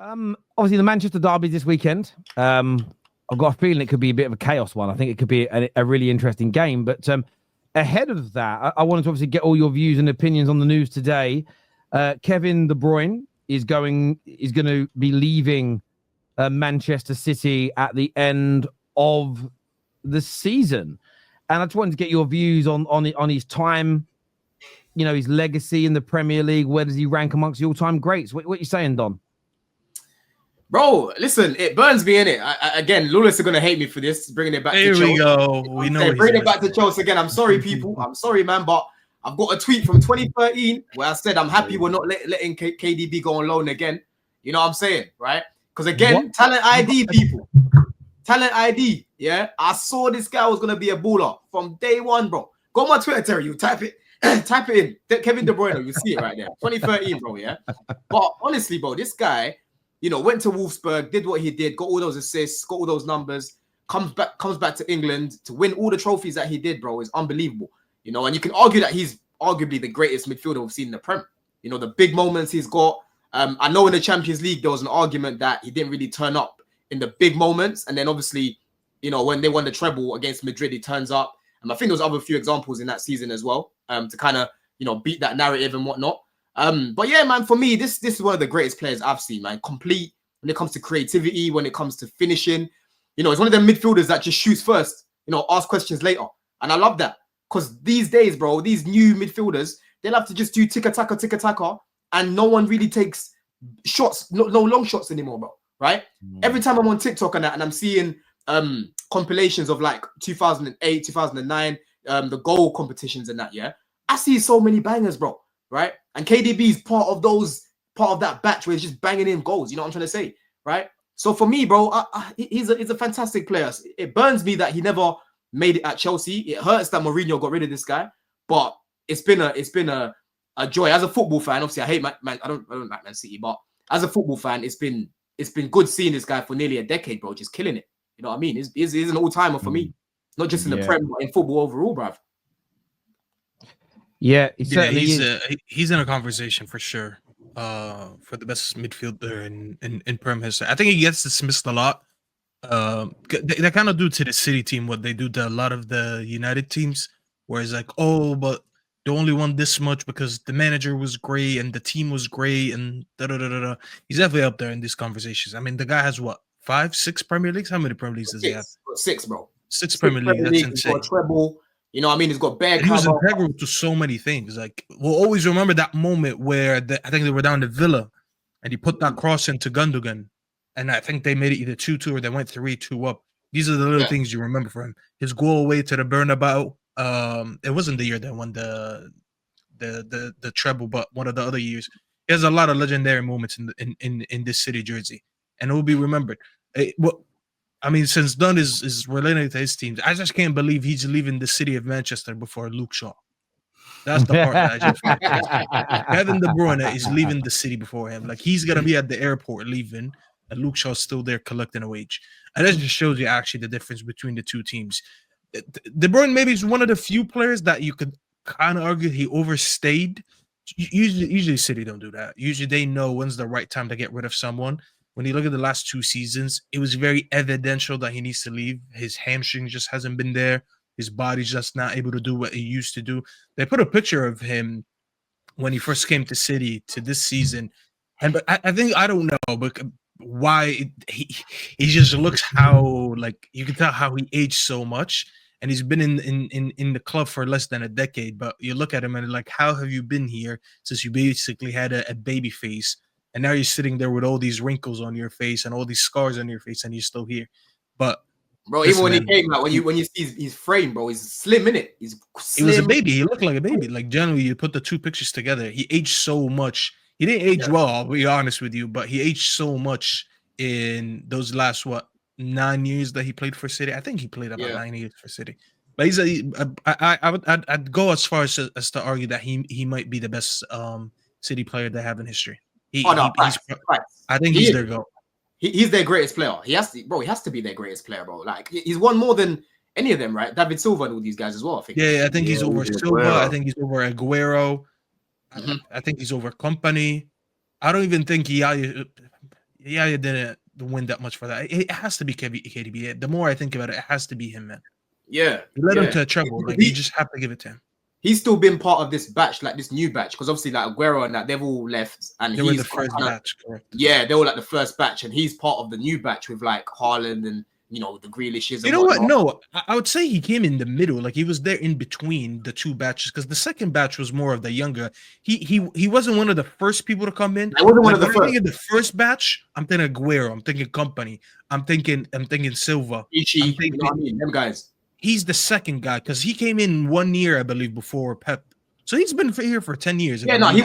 Obviously the Manchester derby this weekend. I've got a feeling it could be a bit of a chaos one. I think it could be a really interesting game. But ahead of that, I wanted to obviously get all your views and opinions on the news today. Kevin De Bruyne is going to be leaving Manchester City at the end of the season, and I just wanted to get your views on his time, his legacy in the Premier League. Where does he rank amongst the all-time greats? What are you saying, Don? Bro, listen, it burns me, innit? Again, Lawless are going to hate me for this, bringing it back to Chelsea. Here we go. We know bringing it back to Chelsea again. I'm sorry, people. I'm sorry, man, but I've got a tweet from 2013 where I said I'm happy we're not letting KDB go on loan again. You know what I'm saying, right? Because again, talent ID, people. Talent ID, yeah? I saw this guy was going to be a baller from day one, bro. Go on my Twitter, Terry. You type it. Type it in. Kevin De Bruyne, you see it right there. 2013, bro, yeah? But honestly, bro, this guy... went to Wolfsburg, did what he did, got all those assists, got all those numbers, comes back to England to win all the trophies that he did, bro, is unbelievable. And you can argue that he's arguably the greatest midfielder we've seen in the Prem. The big moments he's got. I know in the Champions League, there was an argument that he didn't really turn up in the big moments. And then obviously, when they won the treble against Madrid, he turns up. And I think there was other few examples in that season as well, to kind of, beat that narrative and whatnot. But yeah, man, for me, this is one of the greatest players I've seen, man. Complete when it comes to creativity, when it comes to finishing. It's one of them midfielders that just shoots first, ask questions later. And I love that. Because these days, bro, these new midfielders, they'll have to just do tic-a-taka, and no one really takes shots, no long shots anymore, bro. Right? Every time I'm on TikTok and I'm seeing compilations of like 2008, 2009, the goal competitions and that, yeah, I see so many bangers, bro. Right? And KDB is part of that batch where he's just banging in goals. You know what I'm trying to say? Right? So for me, bro, he's a fantastic player. It burns me that he never made it at Chelsea. It hurts that Mourinho got rid of this guy, but it's been a joy. As a football fan, obviously I hate Man. I don't like Man City, but as a football fan, it's been good seeing this guy for nearly a decade, bro, just killing it. You know what I mean? He's an all-timer for me. Not just in the Prem, but in football overall, bruv. Yeah, he's in a conversation for sure for the best midfielder in Prem history. I think he gets dismissed a lot. They kind of do to the City team what they do to a lot of the United teams, where it's like, oh, but they only won this much because the manager was great and the team was great and da-da-da-da-da. He's definitely up there in these conversations. I mean, the guy has what, 5, 6 Premier Leagues? How many Premier Leagues does he have? 6, bro. 6 Premier Leagues. That's insane. He's got a treble. You know what I mean? He's got bad. He was integral to so many things. Like, we'll always remember that moment where I think they were down to Villa and he put that cross into Gundogan. And I think they made it either 2-2 or they went 3-2 up. These are the little things you remember from him. His goal away to the Bernabeu. It wasn't the year they won the treble, but one of the other years. He has a lot of legendary moments in this City jersey, and it will be remembered. Since Dunn is related to his teams, I just can't believe he's leaving the city of Manchester before Luke Shaw. That's the part that I just Kevin De Bruyne is leaving the city before him. Like, he's gonna be at the airport leaving, and Luke Shaw's still there collecting a wage. And that just shows you actually the difference between the two teams. De Bruyne maybe is one of the few players that you could kind of argue he overstayed. Usually City don't do that. Usually they know when's the right time to get rid of someone. When you look at the last 2 seasons, it was very evidential that he needs to leave. His hamstring just hasn't been there. His body's just not able to do what he used to do. They put a picture of him when he first came to City to this season. But I think, I don't know, but why he just looks how, like, you can tell how he aged so much. And he's been in the club for less than a decade. But you look at him and like, how have you been here since you basically had a baby face? And now you're sitting there with all these wrinkles on your face and all these scars on your face, and you're still here. But bro, even when he came out, when you see his frame, bro, he's slim, innit? He was a baby. He looked like a baby. Like, generally, you put the 2 pictures together, he aged so much. He didn't age well, I'll be honest with you, but he aged so much in those last 9 years that he played for City. I think he played about 9 years for City. But I'd go as far as to argue that he might be the best City player they have in history. I think he's their goal. He's their greatest player. He has to be their greatest player, bro. Like, he's won more than any of them, right? David Silva and all these guys as well, I think. Yeah, I think he's over Silva. I think he's over Aguero. I think he's over Company. I don't even think Yaya didn't win that much for that. It has to be KDB. The more I think about it, it has to be him, man. Yeah, He led him to a treble. Like you just have to give it to him. He's still been part of this batch, like this new batch, because obviously like Aguero and that they've all left, and They were the first batch, correct? Yeah, they were like the first batch, and he's part of the new batch with like Haaland and the Grealishes. You know what? No, I would say he came in the middle, like he was there in between the two batches, because the second batch was more of the younger. He wasn't one of the first people to come in. I wasn't one of the first. In the first batch, I'm thinking Aguero, I'm thinking Company, I'm thinking Silva. Ichi, them guys. He's the second guy because he came in 1 year, I believe, before Pep. So he's been here for 10 years. Yeah, no, he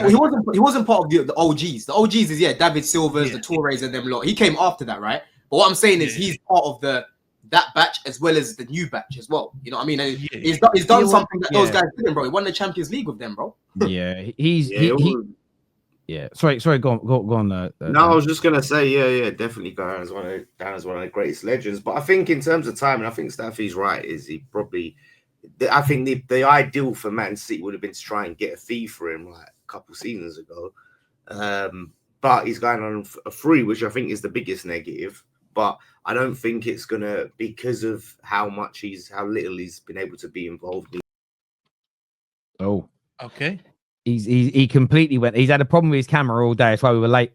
wasn't part of the OGs. The OGs is David Silva's, the Torres, and them lot. He came after that, right? But what I'm saying is he's part of that batch as well as the new batch as well. You know what I mean? And he's done something that those guys didn't, bro. He won the Champions League with them, bro. Yeah, Sorry, go on. No, I was just gonna say, definitely down as one of the greatest legends. But I think in terms of time, and I think Staffy's right, is he probably. I think the ideal for Man City would have been to try and get a fee for him like a couple seasons ago, but he's going on a free, which I think is the biggest negative. But I don't think it's gonna because of how little he's been able to be involved in. Oh, okay. He completely went. He's had a problem with his camera all day. That's why we were late.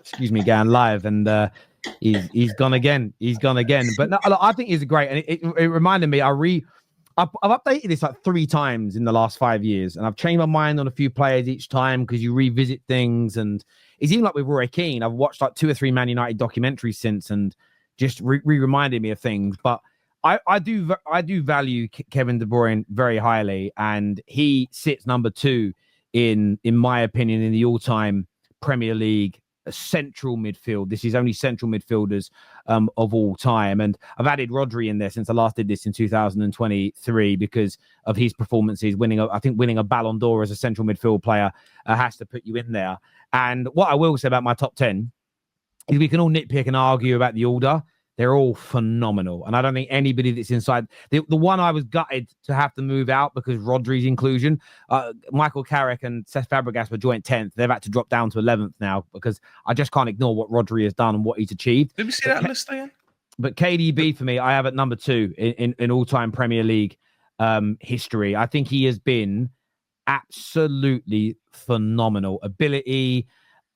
Excuse me, going live, and he's gone again. He's gone again. But no, I think he's great, and it reminded me. I've updated this like 3 times in the last 5 years, and I've changed my mind on a few players each time because you revisit things. And it's even like with Roy Keane. I've watched like 2 or 3 Man United documentaries since, and just reminded me of things. But I do value Kevin De Bruyne very highly, and he sits number 2 in my opinion in the all-time Premier League central midfield. This is only central midfielders of all time, and I've added Rodri in there since I last did this in 2023 because of his performances. Winning a Ballon d'Or as a central midfield player has to put you in there. And what I will say about my top 10 is we can all nitpick and argue about the order. They're all phenomenal. And I don't think anybody that's inside... The one I was gutted to have to move out because Rodri's inclusion, Michael Carrick and Cesc Fabregas were joint 10th. They've had to drop down to 11th now because I just can't ignore what Rodri has done and what he's achieved. Did we see that list again? But KDB, for me, I have at number 2 in all-time Premier League history. I think he has been absolutely phenomenal. Ability...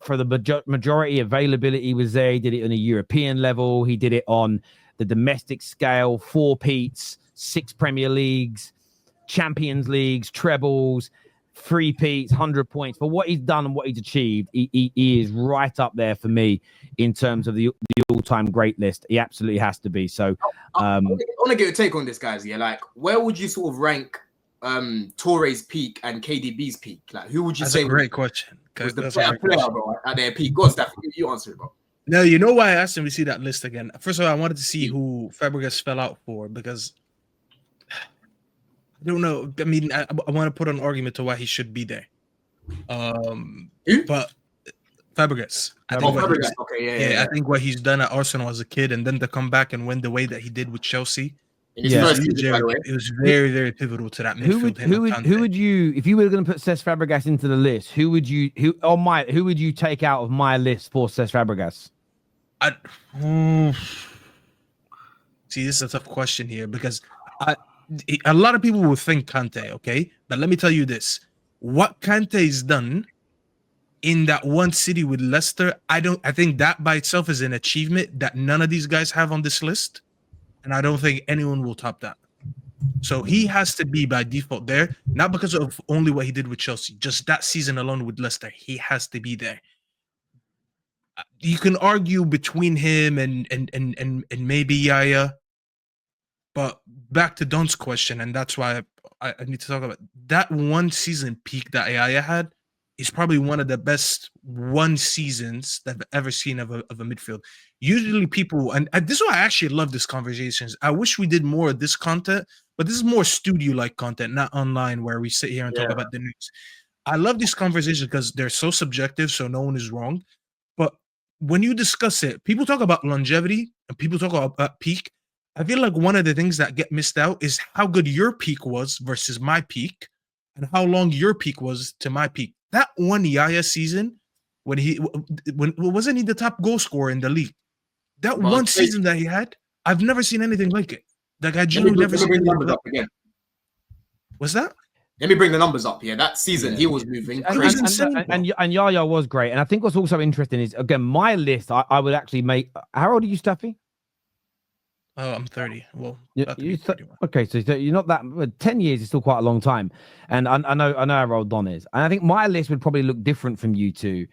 For the majority, availability was there. He did it on a European level. He did it on the domestic scale, 4 Peats, 6 Premier Leagues, Champions Leagues, trebles, 3 Peats, 100 points. For what he's done and what he's achieved, he is right up there for me in terms of the all-time great list. He absolutely has to be. So I want to get a take on this, guys. Yeah, like where would you sort of rank Torre's peak and KDB's peak? Like who would you say? That's a great question. Was the player, bro, at their peak? Go, Steph, you answer it, bro. No, you know why I asked him to see that list again? First of all, I wanted to see who Fabregas fell out for because I don't know. I mean, I want to put an argument to why he should be there. But Fabregas. Fabregas. Okay, yeah. I think what he's done at Arsenal as a kid and then to come back and win the way that he did with Chelsea. It was very, very pivotal to that midfield. Who would you, if you were going to put Cesc Fabregas into the list, who would you take out of my list for Cesc Fabregas? See, this is a tough question here because a lot of people will think Kante, okay? But let me tell you this. What Kante's done in that one city with Leicester, I think that by itself is an achievement that none of these guys have on this list. And I don't think anyone will top that. So he has to be by default there, not because of only what he did with Chelsea, just that season alone with Leicester. He has to be there. You can argue between him and maybe Yaya, but back to Don's question, and that's why I need to talk about that one season peak that Yaya had. Is probably one of the best one seasons that I've ever seen of a midfield. Usually people, and this is why I actually love this conversations. I wish we did more of this content, but this is more studio-like content, not online where we sit here and talk about the news. I love these conversations because they're so subjective, so no one is wrong. But when you discuss it, people talk about longevity and people talk about peak. I feel like one of the things that get missed out is how good your peak was versus my peak and how long your peak was to my peak. That one Yaya season when wasn't he the top goal scorer in the league? That Bro, one it's crazy. season that he had, I've never seen anything like it. Like I Let me genuinely never let me seen bring the anything numbers like up again. What's that? Let me bring the numbers up. Yeah, that season Yeah. he was moving It was crazy. insane, bro. And Yaya was great. And I think what's also interesting is, again, my list, I would actually make. How old are you, Staffy? I'm 30. Well, You, about to be 31. okay, so you're not that. 10 years is still quite a long time, and I know how old Don is, and I think my list would probably look different from you two.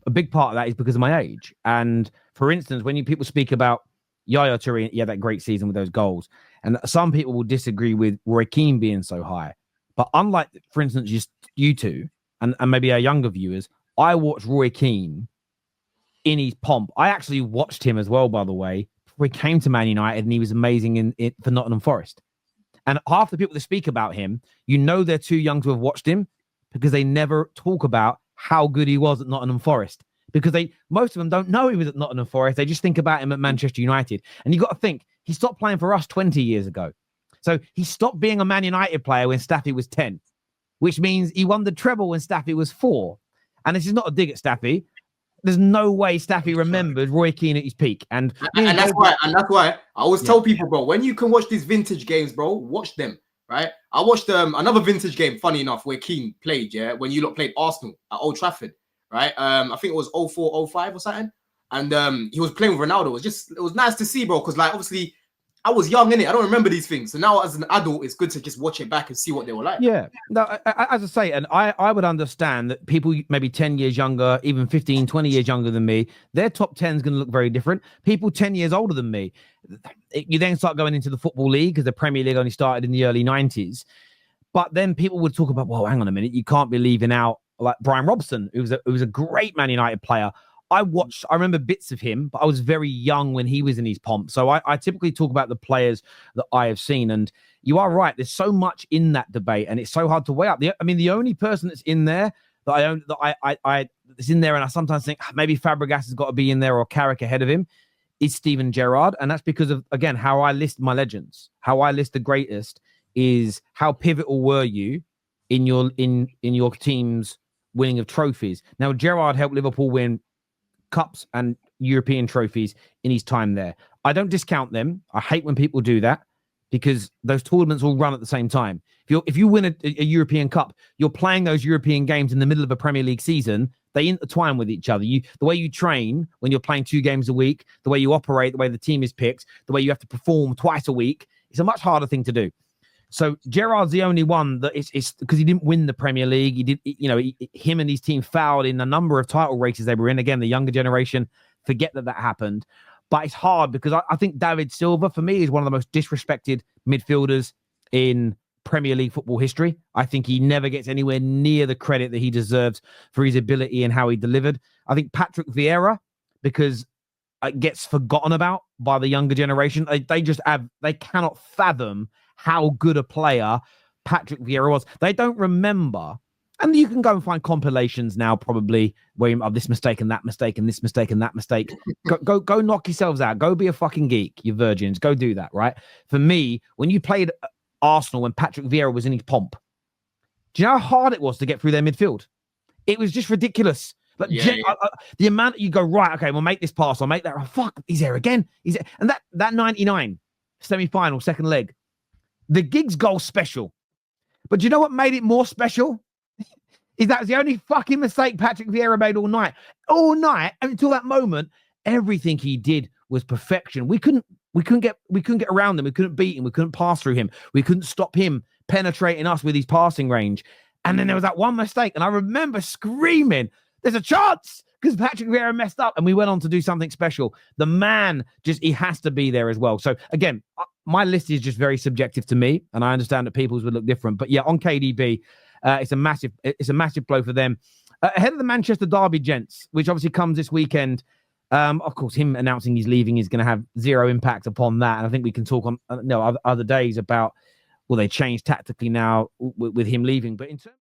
A big part of that is because of my age. And for instance, when people speak about Yaya Toure, he had that great season with those goals, and some people will disagree with Roy Keane being so high. But unlike, for instance, just you two, and maybe our younger viewers, I watched Roy Keane in his pomp. I actually watched him as well, by the way, before he came to Man United, and he was amazing in for Nottingham Forest. And half the people that speak about him, they're too young to have watched him because they never talk about how good he was at Nottingham Forest. Because most of them don't know he was at Nottingham Forest. They just think about him at Manchester United. And you got to think, he stopped playing for us 20 years ago. So he stopped being a Man United player when Staffy was 10, which means he won the treble when Staffy was 4. And this is not a dig at Staffy. There's no way Staffy remembered Roy Keane at his peak. And that's why I always tell people, bro, when you can watch these vintage games, bro, watch them. Right? I watched another vintage game, funny enough, where Keane played, yeah, when you lot played Arsenal at Old Trafford, right? I think it was 04-05 or something. And he was playing with Ronaldo. It was nice to see, bro, because like obviously I was young, innit? I don't remember these things. So now as an adult, it's good to just watch it back and see what they were like. Yeah. No, as I say, and I would understand that people maybe 10 years younger, even 15, 20 years younger than me, their top 10 is going to look very different. People 10 years older than me, you then start going into the Football League because the Premier League only started in the early 90s. But then people would talk about, well, hang on a minute, you can't be leaving out like Brian Robson, who was a great Man United player. I remember bits of him, but I was very young when he was in his pomp. So I typically talk about the players that I have seen. And you are right. There's so much in that debate, and it's so hard to weigh up. The only person that's in there that's in there, and I sometimes think maybe Fabregas has got to be in there or Carrick ahead of him, is Steven Gerrard. And that's because of, again, how I list my legends, how I list the greatest is how pivotal were you in your team's winning of trophies. Now, Gerrard helped Liverpool win cups and European trophies in his time there. I don't discount them. I hate when people do that because those tournaments all run at the same time. If you win a European Cup, you're playing those European games in the middle of a Premier League season. They intertwine with each other. The way you train when you're playing 2 games a week, the way you operate, the way the team is picked, the way you have to perform twice a week, it's a much harder thing to do. So Gerrard's the only one that is because he didn't win the Premier League. He did, him and his team fouled in a number of title races they were in. Again, the younger generation forget that happened. But it's hard because I think David Silva, for me, is one of the most disrespected midfielders in Premier League football history. I think he never gets anywhere near the credit that he deserves for his ability and how he delivered. I think Patrick Vieira, because it gets forgotten about by the younger generation. They cannot fathom how good a player Patrick Vieira was. They don't remember. And you can go and find compilations now, probably, where you have this mistake and that mistake and this mistake and that mistake. Go knock yourselves out. Go be a fucking geek, you virgins. Go do that, right? For me, when you played Arsenal when Patrick Vieira was in his pomp, do you know how hard it was to get through their midfield? It was just ridiculous. The amount that you go, right, okay, we'll make this pass. I'll make that. Oh, fuck, he's there again. And that 99 semi-final, second leg, the Giggs goal special. But do you know what made it more special? Is that was the only fucking mistake Patrick Vieira made all night. All night, until that moment, everything he did was perfection. We couldn't get around him. We couldn't beat him. We couldn't pass through him. We couldn't stop him penetrating us with his passing range. And then there was that one mistake. And I remember screaming, there's a chance, because Patrick Vieira messed up and we went on to do something special. The man, he has to be there as well. So again, my list is just very subjective to me, and I understand that people's would look different. But yeah, on KDB, it's a massive blow for them. Ahead of the Manchester Derby, gents, which obviously comes this weekend. Of course, him announcing he's leaving is going to have zero impact upon that. And I think we can talk on other days about, will they change tactically now with him leaving? But in terms